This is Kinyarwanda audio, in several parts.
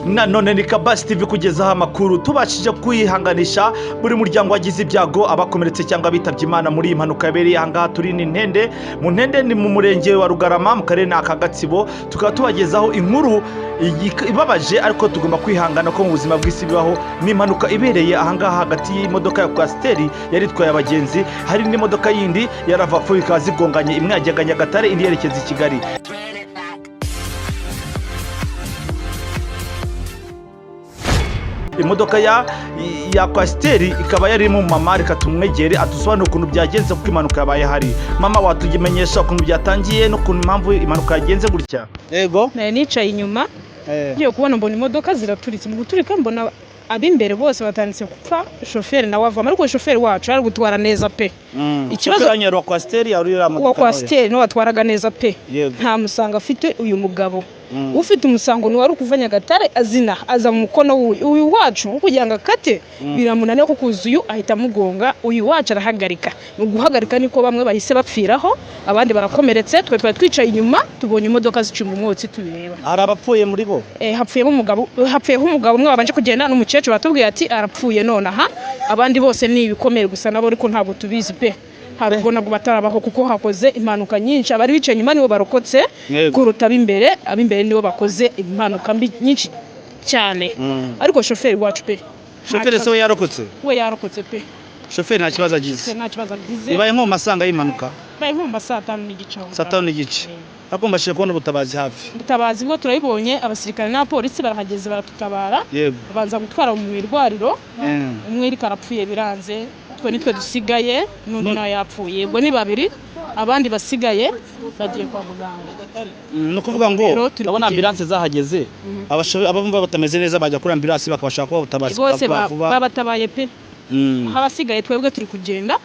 Nanone ni Kabasi TV kugezaho amakuru tubashije kwihanganisha buri muryango wagize ibyago abakomeretse cyangwa bitabye Imana muri impanuka yabereye ahangaha turi ni Ntende mu Ntende ni mu murenge wa Rugarama mu karere ka Gatsibo tukaba tubagezaho inkuru ibabaje ariko tugomba kwihangana ko mu buzima bw'isi bibaho n'impanuka ibereye ahangaha hagati y'imodoka ya Kwasiteri yari itwaye abagenzi hari n'imodoka yindi yarava fu ikazigonganye imwe yajyaga Nyagatare indi yerekeza i Kigali. Imodoka ya Kwasiteri ikaba yari mu mama reka tumwegere adusobanura ukuntu byagenze kuko impanuka yabaye hari. Mama watugimenyesha ukuntu byatangiye no kuntu impamvu impanuka yagenze gutya. Yego nicaye inyuma ngiye kubona mbona imodoka ziraturitse mu guturika mbona abimbere bose batanditse kupfa shoferi nawe avamo ariko shoferi wacu ari gutwara neza pe. Ikibazo wa Kwasiteri yari wa Kwasiteri no watwaraga neza pe. Nta musanga afite uyu mugabo. Ufite umusango ni wari kuva Nyagatare aza mu mukono uyu wacu kugira ngo akate biramunane ko kuzuyu ahita mugonga uyu wacu arahagarika. Mu guhagarika niko bamwe bahise bapfiraho abandi barakomeretse twe twicaye inyuma tubonye imodoka zicunga umwotsi tubireba. Hari abapfuye muri bo? Hapfuyeho umugabo umwe babanje kugenda n'umukecuru batubwiye ati arapfuye none aha abandi bose ni ibikomere gusa nabo ariko ntabwo tubizi pe. Harubwo nabwo batarabaho kuko hakoze impanuka nyinshi abari bicaye nyuma nibo barokotse kuruta abimbere nibo bakoze impanuka mbi nyinshi cyane ariko shoferi wacu pe. Shoferi se we yarokotse pe. Shoferi nta kibazo agize. Ibaye nko masanga y'impanuka. Ibaye nko masa 5 n'igice. 5 n'igice. Akombashije kubona ubutabazi hafi. Ubutabazi bwo turayibonye abasirikare n'abapolisi barahageze baratutabara. Babanza gutwara mu mirwariro. Umwe iri karapfuye biranze. Twe nitwe dusigaye n'undi nawe yapfuye ubwo ni babiri abandi basigaye bagiye kwa muganga. No kuvuga ngo urabona ambulance zahageze abavumva batameze neza bajya kuri ambulance bakabashaka ko butabazi bose babatabaye pe. Habasigaye twebwe turi kugenda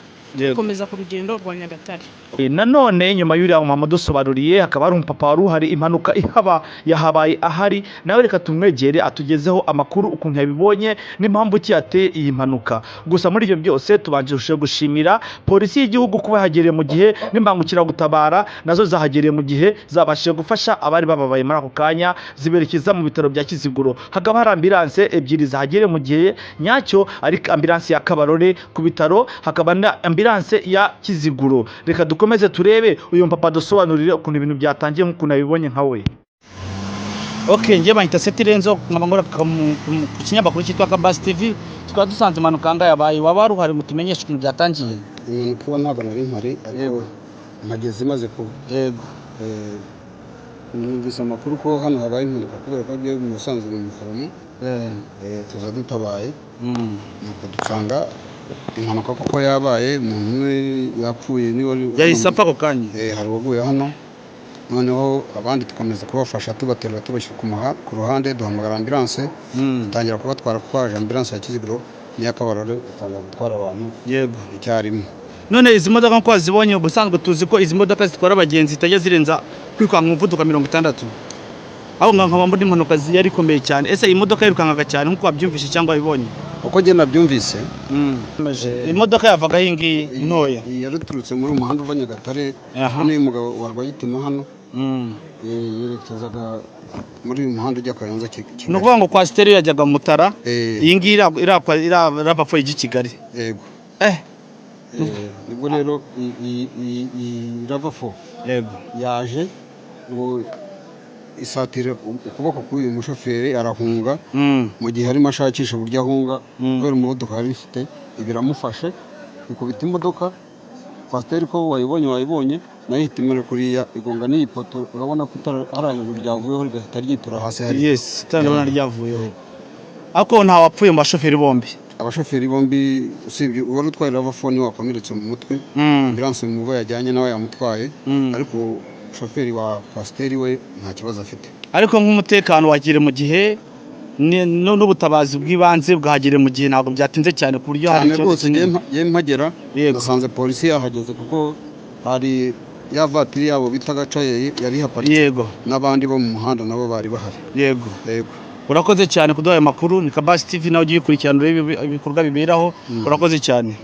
komeza ku rugendo rwa Nyagatare. Nanone nyuma y'uriya mama dusobanuriye hakaba ari umupapa wari uhari impanuka yahabaye ahari nawe reka tumwegere atugezeho amakuru ukuntu yabibonye n'impamvu cyateye iyi mpanuka. Gusa muri ibyo byose tubanje gushimira polisi y'igihugu kuba yahagereye mu gihe n'imbangukira gutabara nazo zahagereye mu gihe zabashije gufasha abari bababaye muri ako kanya ziberekeza mu bitaro bya Kiziguro. Hakaba hari ambulance ebyiri zahagereye mu gihe nyacyo ari ambulance ya Kabarore ku bitaro hakaba na ambulance ya Kiziguro. Reka dukomeze turebe uyu mpapa dusobanurire ukuntu ibintu byatangiye nk'ukuntu abibonye nka we. Ngiye bahita Setirenzo nkabangora ku kinyamakuru cyitwa Kabasi TV tukaba dusanze impanuka anga yabaye waba ruhari mutumenyesha ukuntu byatangiye. Kuba ntabwo nari mpari ariko mageze maze ku numvise amakuru ko hano habaye impanuka kubera ko agiye mu Musanze mu Mukaramo tuza dutabaye nuko dusanga impanuka koko yabaye umuntu yapfuye ni yahise apfa ako kanya. Hari uwaguye hano noneho abandi tukomeza kubafasha tubaterura tubashyira ku ruhande duhamagara ambulance tangira kubatwara kwaje ambulance ya Kiziguro niya Kabarore itangira gutwara abantu icyarimwe. None izi modoka nko zibonye ubusanzwe tuzi ko izi modoka zitwara abagenzi itajya zirenza kwikanga umuvuduko 60 aho nkaba muri impanuka yari ikomeye cyane. Ese iyi modoka yirukangaga cyane nkuko wabyumvise cyangwa bibonye? Uko je nabyumvise imodoka yavaga hingi ntoya yaruturutse muri umuhanda uva Nyagatare n'uyu mugabo warwaye itima hano yerekezaga muri uyu muhanda ujya Kayonza Kigali. No kuvuga ngo Kwasiteri yajyaga mu Mutara iyi ngiyi irava fo y'iki Kigali. Yego nibwo rero irava fo yaje ngo isatira ukuboko k'uyu mushoferi arahunga mu gihe arimo ashakisha uburyo ahunga kubera umuvuduko yari ifite ibiramufashe ikubita imodoka Kwasiteri ko wayibonye nayo ihita kuriya igonga n'iyi poto urabona ko arangije ryavuyeho rigahita ryitura hasi hari. Yes ndabona ryavuyeho ako nta wapfuye mu bashoferi bombi. Abashoferi bombi usibye uwari utwaye ravafone wakomeretse mu mutwe ambulance mu bo yajyanye nawe yamutwaye ariko shoferi wa Kwasiteri we nta kibazo afite. Ariko nk'umutekano wagire mu gihe n'ubutabazi bw'ibanze bwahagire mu gihe ntabwo byatinze cyane ku buryo hari rwose mpagera nasanze polisi yahageze kuko hari ya vatiri yabo bita Gacaye yari haparitse n'abandi bo mu muhanda nabo bari bahari. Yego urakoze cyane kuduha ayo makuru. Ni Kabasi TV nawe ugiye kurikirana ibikorwa biberaho urakoze cyane.